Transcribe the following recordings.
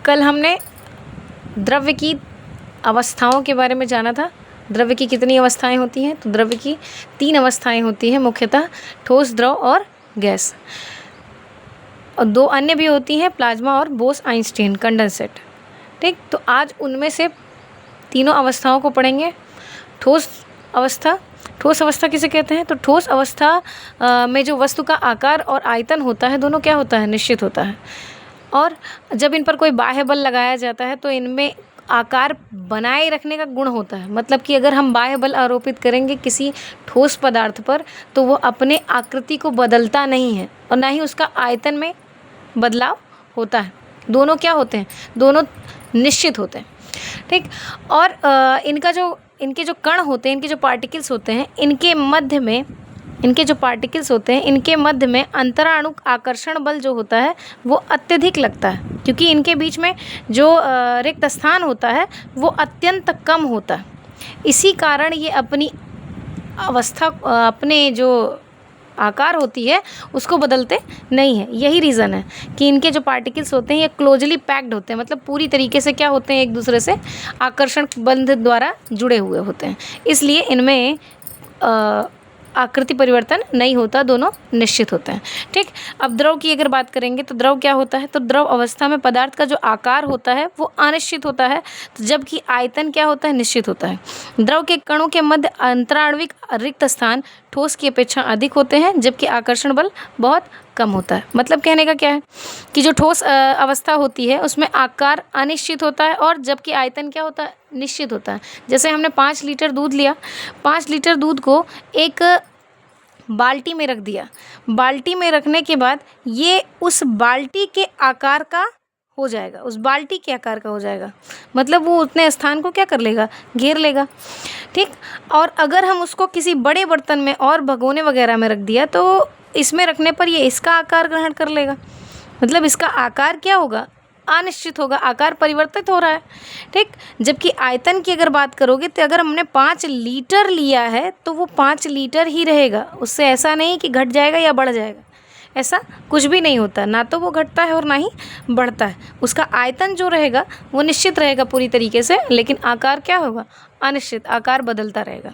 कल हमने द्रव्य की अवस्थाओं के बारे में जाना था। द्रव्य की कितनी अवस्थाएं होती हैं? तो द्रव्य की 3 अवस्थाएं होती हैं मुख्यतः, ठोस, द्रव और गैस। और 2 अन्य भी होती हैं, प्लाज्मा और बोस-आइंस्टीन कंडेंसेट। ठीक, तो आज उनमें से तीनों अवस्थाओं को पढ़ेंगे। ठोस अवस्था, ठोस अवस्था किसे कहते हैं? तो ठोस अवस्था में जो वस्तु का आकार और आयतन होता है, दोनों क्या होता है? निश्चित होता है। और जब इन पर कोई बाह्य बल लगाया जाता है तो इनमें आकार बनाए रखने का गुण होता है। मतलब कि अगर हम बाह्य बल आरोपित करेंगे किसी ठोस पदार्थ पर तो वो अपने आकृति को बदलता नहीं है और ना ही उसका आयतन में बदलाव होता है। दोनों क्या होते हैं? दोनों निश्चित होते हैं। ठीक, और इनके जो कण होते हैं, इनके जो पार्टिकल्स होते हैं, इनके मध्य में अंतराणुक आकर्षण बल जो होता है वो अत्यधिक लगता है, क्योंकि इनके बीच में जो रिक्त स्थान होता है वो अत्यंत कम होता है। इसी कारण ये अपनी अवस्था, अपने जो आकार होती है उसको बदलते नहीं है। यही रीज़न है कि इनके जो पार्टिकल्स होते हैं ये क्लोजली पैक्ड होते हैं, मतलब पूरी तरीके से क्या होते हैं? एक दूसरे से आकर्षण बंध द्वारा जुड़े हुए होते हैं। इसलिए इनमें आकृति परिवर्तन नहीं होता, दोनों निश्चित होते हैं। ठीक, अब द्रव की अगर बात करेंगे तो द्रव क्या होता है? तो द्रव अवस्था में पदार्थ का जो आकार होता है वो अनिश्चित होता है, तो जबकि आयतन क्या होता है? निश्चित होता है। द्रव के कणों के मध्य अंतराण्विक रिक्त स्थान ठोस की अपेक्षा अधिक होते हैं, जबकि आकर्षण बल बहुत कम होता है। मतलब कहने का क्या है कि जो ठोस अवस्था होती है उसमें आकार अनिश्चित होता है और जबकि आयतन क्या होता है? निश्चित होता है। जैसे हमने 5 लीटर दूध लिया, 5 लीटर दूध को एक बाल्टी में रख दिया। बाल्टी में रखने के बाद ये उस बाल्टी के आकार का हो जाएगा, उस बाल्टी के आकार का हो जाएगा। मतलब वो उतने स्थान को क्या कर लेगा? घेर लेगा। ठीक, और अगर हम उसको किसी बड़े बर्तन में और भगोने वगैरह में रख दिया तो इसमें रखने पर ये इसका आकार ग्रहण कर लेगा। मतलब इसका आकार क्या होगा? अनिश्चित होगा, आकार परिवर्तित हो रहा है। ठीक, जबकि आयतन की अगर बात करोगे तो अगर हमने 5 लीटर लिया है तो वो 5 लीटर ही रहेगा, उससे ऐसा नहीं कि घट जाएगा या बढ़ जाएगा। ऐसा कुछ भी नहीं होता, ना तो वो घटता है और ना ही बढ़ता है। उसका आयतन जो रहेगा वो निश्चित रहेगा पूरी तरीके से, लेकिन आकार क्या होगा? अनिश्चित, आकार बदलता रहेगा।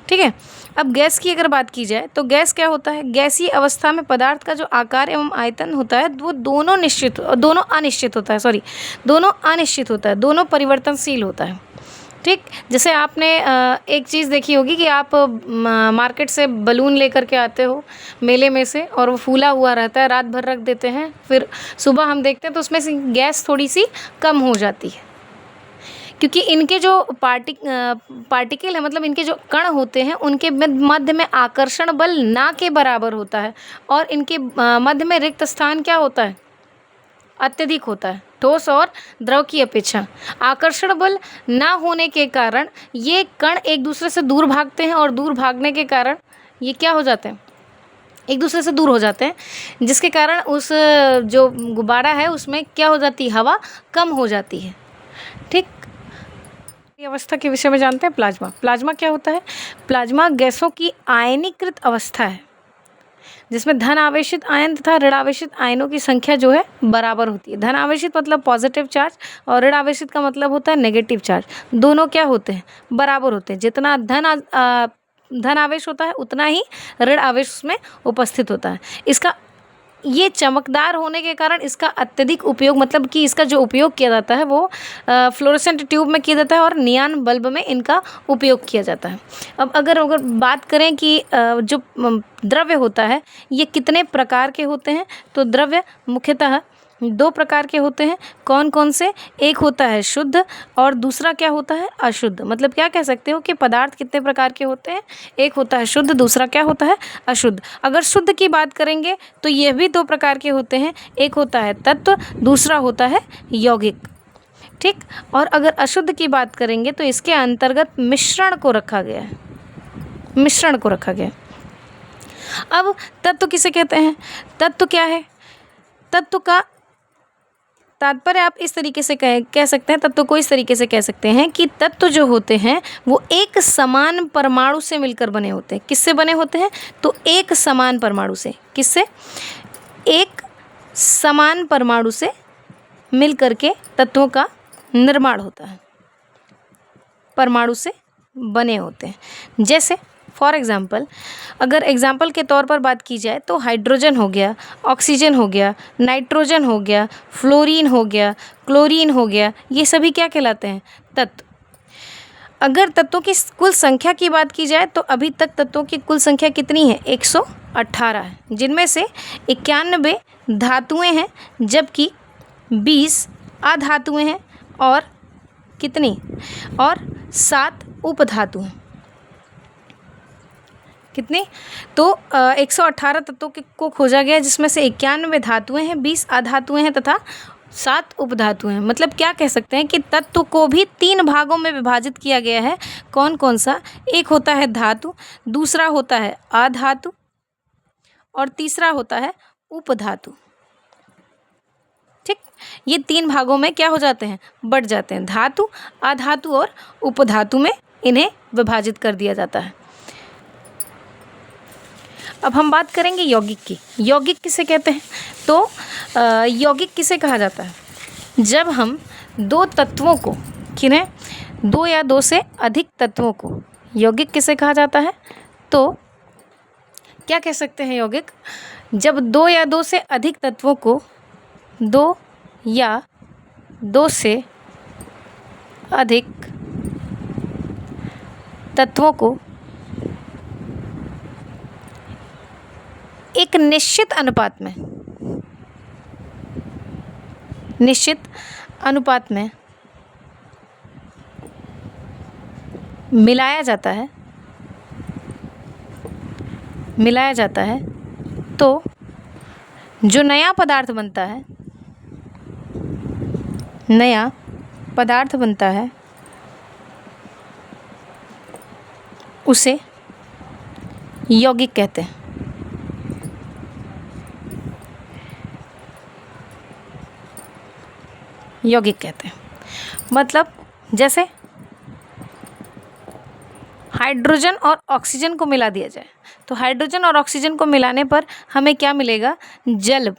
ठीक है, अब गैस की अगर बात की जाए तो गैस क्या होता है? गैसीय अवस्था में पदार्थ का जो आकार एवं आयतन होता है वो दोनों अनिश्चित होता है, दोनों परिवर्तनशील होता है। ठीक, जैसे आपने एक चीज़ देखी होगी कि आप मार्केट से बलून लेकर के आते हो मेले में से और वो फूला हुआ रहता है, रात भर रख देते हैं, फिर सुबह हम देखते हैं तो उसमें से गैस थोड़ी सी कम हो जाती है, क्योंकि इनके जो पार्टिकल है, मतलब इनके जो कण होते हैं उनके मध्य में आकर्षण बल ना के बराबर होता है और इनके मध्य में रिक्त स्थान क्या होता है? अत्यधिक होता है, ठोस और द्रव की अपेक्षा। आकर्षण बल ना होने के कारण ये कण एक दूसरे से दूर भागते हैं और दूर भागने के कारण ये क्या हो जाते हैं? एक दूसरे से दूर हो जाते हैं, जिसके कारण उस जो गुब्बारा है उसमें क्या हो जाती है? हवा कम हो जाती है। ठीक, अवस्था के विषय में जानते हैं। प्लाज्मा। प्लाज्मा क्या होता है? प्लाज्मा गैसों की आयनीकृत अवस्था है जिसमें धन आवेशित आयन तथा ऋण आवेशित आयनों की संख्या जो है बराबर होती है। धन आवेशित मतलब पॉजिटिव चार्ज और ऋण आवेशित का मतलब होता है नेगेटिव चार्ज। दोनों क्या होते हैं? बराबर होते हैं। जितना धन आवेश होता है उतना ही ऋण आवेश उसमें उपस्थित होता है। इसका ये चमकदार होने के कारण इसका अत्यधिक उपयोग, मतलब कि इसका जो उपयोग किया जाता है वो फ्लोरोसेंट ट्यूब में किया जाता है और नियॉन बल्ब में इनका उपयोग किया जाता है। अब अगर बात करें कि जो द्रव्य होता है ये कितने प्रकार के होते हैं, तो द्रव्य मुख्यतः 2 प्रकार के होते हैं। कौन कौन से? एक होता है शुद्ध और दूसरा क्या होता है? अशुद्ध। मतलब क्या कह सकते हो कि पदार्थ कितने प्रकार के होते हैं? एक होता है शुद्ध, दूसरा क्या होता है? अशुद्ध। अगर शुद्ध की बात करेंगे तो ये भी 2 प्रकार के होते हैं। एक होता है तत्व, दूसरा होता है यौगिक। ठीक, और अगर अशुद्ध की बात करेंगे तो इसके अंतर्गत मिश्रण को रखा गया है। अब तत्व किसे कहते हैं? तत्व क्या है? तत्व का तात्पर्य आप इस तरीके से कह सकते हैं, तत्व को इस तरीके से कह सकते हैं कि तत्व जो होते हैं वो एक समान परमाणु से मिलकर बने होते हैं। किससे बने होते हैं? तो एक समान परमाणु से। किससे? एक समान परमाणु से मिल करके तत्वों का निर्माण होता है, परमाणु से बने होते हैं। जैसे फॉर एग्ज़ाम्पल, अगर एग्ज़ाम्पल के तौर पर बात की जाए तो हाइड्रोजन हो गया, ऑक्सीजन हो गया, नाइट्रोजन हो गया, फ्लोरीन हो गया, क्लोरीन हो गया, ये सभी क्या कहलाते हैं? तत्व। अगर तत्वों की कुल संख्या की बात की जाए तो अभी तक तत्वों की कुल संख्या कितनी है? 118 है, जिनमें से 91 धातुएं हैं, जबकि 20 अधातुएं हैं और कितनी? और 7 उपधातु हैं। कितने? तो 118 तत्वों को खोजा गया, जिसमें से 91 धातुएं हैं, 20 अधातुएं हैं तथा 7 उपधातु हैं। मतलब क्या कह सकते हैं कि तत्व को भी 3 भागों में विभाजित किया गया है। कौन कौन सा? एक होता है धातु, दूसरा होता है अधातु और तीसरा होता है उपधातु। ठीक, ये 3 भागों में क्या हो जाते हैं? बढ़ जाते हैं। धातु, अधातु और उपधातु में इन्हें विभाजित कर दिया जाता है। अब हम बात करेंगे यौगिक की। यौगिक किसे कहते हैं? तो यौगिक किसे कहा जाता है? जब हम 2 तत्वों को, किन्हें? 2 या 2 से अधिक तत्वों को यौगिक किसे कहा जाता है? तो क्या कह सकते हैं यौगिक? जब 2 या 2 से अधिक तत्वों को, 2 या 2 से अधिक तत्वों को एक निश्चित अनुपात में मिलाया जाता है तो जो नया पदार्थ बनता है उसे यौगिक कहते हैं। यौगिक कहते हैं। मतलब जैसे हाइड्रोजन और ऑक्सीजन को मिला दिया जाए, तो हाइड्रोजन और ऑक्सीजन को मिलाने पर हमें क्या मिलेगा? जल।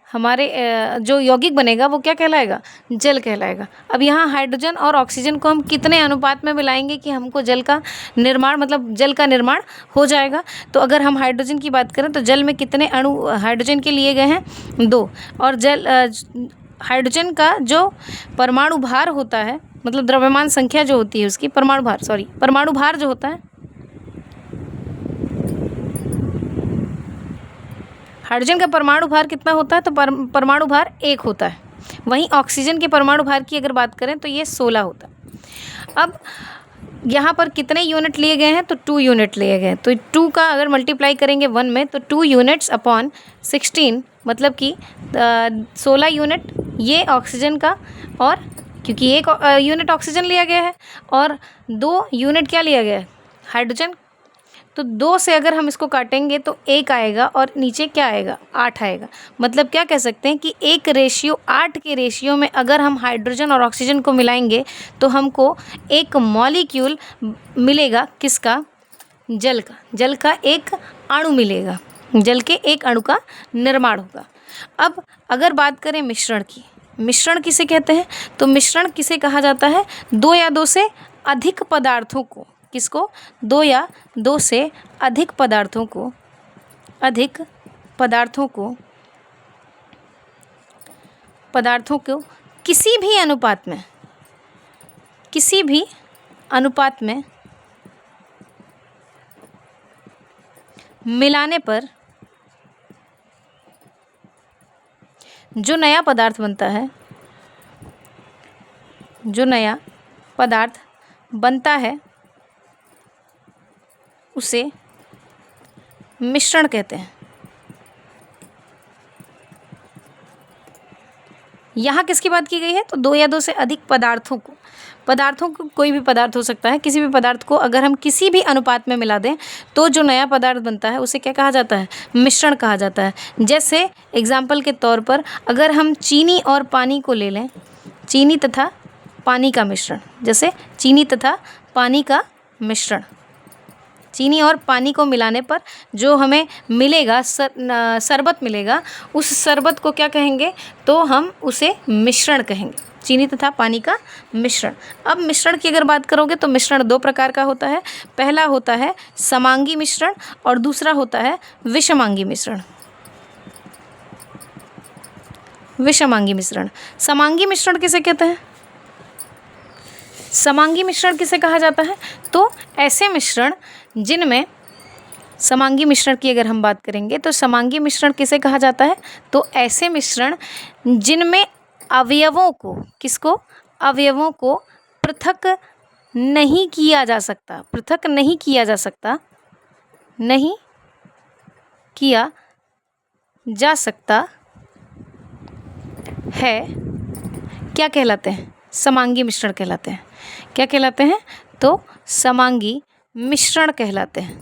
हमारे जो यौगिक बनेगा वो क्या कहलाएगा? जल कहलाएगा। अब यहाँ हाइड्रोजन और ऑक्सीजन को हम कितने अनुपात में मिलाएंगे कि हमको जल का निर्माण, मतलब जल का निर्माण हो जाएगा? तो अगर हम हाइड्रोजन की बात करें तो जल में कितने अणु हाइड्रोजन के लिए गए हैं? 2। और हाइड्रोजन का जो परमाणु भार होता है, मतलब द्रव्यमान संख्या जो होती है उसकी, परमाणु भार जो होता है, हाइड्रोजन का परमाणु भार कितना होता है? तो परमाणु भार 1 होता है। वहीं ऑक्सीजन के परमाणु भार की अगर बात करें तो ये 16 होता है। अब यहाँ पर कितने यूनिट लिए गए हैं? तो 2 यूनिट लिए गए हैं। तो 2 का अगर मल्टीप्लाई करेंगे 1 में तो 2 यूनिट्स अपॉन 16, मतलब कि 16 यूनिट ये ऑक्सीजन का, और क्योंकि 1 यूनिट ऑक्सीजन लिया गया है और 2 यूनिट क्या लिया गया है? हाइड्रोजन। तो 2 से अगर हम इसको काटेंगे तो 1 आएगा और नीचे क्या आएगा? 8 आएगा। मतलब क्या कह सकते हैं कि 1:8 के रेशियो में अगर हम हाइड्रोजन और ऑक्सीजन को मिलाएंगे तो हमको एक मॉलिक्यूल मिलेगा। किसका? जल का। जल का एक अणु मिलेगा। जल के एक अणु का निर्माण होगा। अब अगर बात करें मिश्रण की, मिश्रण किसे कहते हैं? तो मिश्रण किसे कहा जाता है? 2 या 2 से अधिक पदार्थों को, किसको? 2 या 2 से अधिक पदार्थों को किसी भी अनुपात में मिलाने पर जो नया पदार्थ बनता है उसे मिश्रण कहते हैं। यहाँ किसकी बात की गई है? तो 2 या 2 से अधिक पदार्थों को कोई भी पदार्थ हो सकता है, किसी भी पदार्थ को अगर हम किसी भी अनुपात में मिला दें तो जो नया पदार्थ बनता है उसे क्या कहा जाता है? मिश्रण कहा जाता है। जैसे एग्जाम्पल के तौर पर अगर हम चीनी और पानी को ले लें, चीनी तथा पानी का मिश्रण, जैसे चीनी तथा पानी का मिश्रण, चीनी और पानी को मिलाने पर जो हमें मिलेगा शरबत मिलेगा, उस शरबत को क्या कहेंगे? तो हम उसे मिश्रण कहेंगे, चीनी तथा पानी का मिश्रण। अब मिश्रण की अगर बात करोगे तो मिश्रण दो प्रकार का होता है। पहला होता है समांगी मिश्रण और दूसरा होता है विषमांगी मिश्रण। विषमांगी मिश्रण। समांगी मिश्रण किसे कहते हैं? समांगी मिश्रण किसे कहा जाता है? तो ऐसे मिश्रण जिनमें, समांगी मिश्रण की अगर हम बात करेंगे तो समांगी मिश्रण किसे कहा जाता है? तो ऐसे मिश्रण जिनमें अवयवों को, किसको? अवयवों को पृथक नहीं किया जा सकता, पृथक नहीं किया जा सकता, नहीं किया जा सकता है, क्या कहलाते हैं? समांगी मिश्रण कहलाते हैं। क्या कहलाते हैं? तो समांगी मिश्रण कहलाते हैं,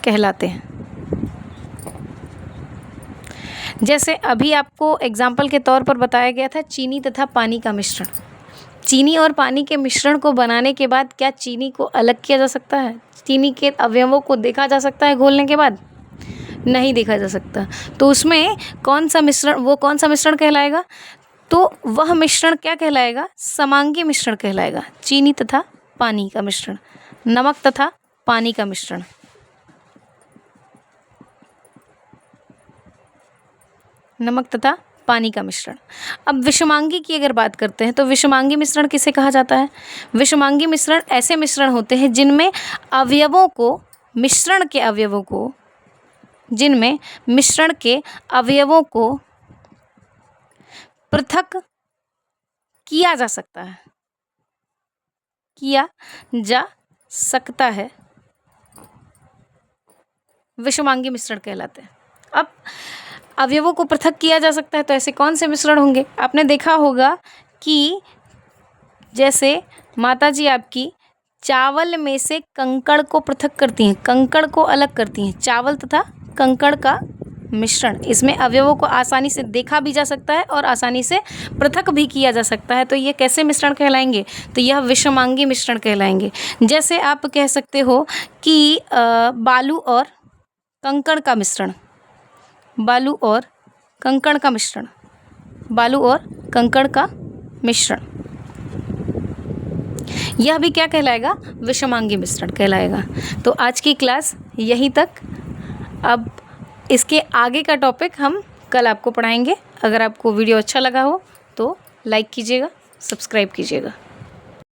कहलाते हैं। जैसे अभी आपको एग्जाम्पल के तौर पर बताया गया था चीनी तथा पानी का मिश्रण। चीनी और पानी के मिश्रण को बनाने के बाद क्या चीनी को अलग किया जा सकता है? चीनी के अवयवों को देखा जा सकता है घोलने के बाद? नहीं देखा जा सकता। तो उसमें कौन सा मिश्रण, वो कौन सा मिश्रण कहलाएगा? तो वह मिश्रण क्या कहलाएगा? समांगी मिश्रण कहलाएगा। चीनी तथा पानी का मिश्रण, नमक तथा पानी का मिश्रण। नमक तथा पानी का मिश्रण। अब विषमांगी की अगर बात करते हैं तो विषमांगी मिश्रण किसे कहा जाता है? विषमांगी मिश्रण ऐसे मिश्रण होते हैं जिनमें अवयवों को, मिश्रण के अवयवों को, जिनमें मिश्रण के अवयवों को पृथक किया जा सकता है, किया जा सकता है, विषमांगी मिश्रण कहलाते हैं। अब अवयवों को पृथक किया जा सकता है तो ऐसे कौन से मिश्रण होंगे? आपने देखा होगा कि जैसे माताजी आपकी चावल में से कंकड़ को पृथक करती हैं, कंकड़ को अलग करती हैं, चावल तथा कंकड़ का मिश्रण। इसमें अवयवों को आसानी से देखा भी जा सकता है और आसानी से पृथक भी किया जा सकता है। तो ये कैसे मिश्रण कहलाएंगे? तो यह विषमांगी मिश्रण कहलाएंगे। जैसे आप कह सकते हो कि बालू और कंकड़ का मिश्रण, बालू और कंकड़ का मिश्रण, बालू और कंकड़ का मिश्रण, यह भी क्या कहलाएगा? विषमांगी मिश्रण कहलाएगा। तो आज की क्लास यहीं तक। अब इसके आगे का टॉपिक हम कल आपको पढ़ाएंगे। अगर आपको वीडियो अच्छा लगा हो तो लाइक कीजिएगा, सब्सक्राइब कीजिएगा।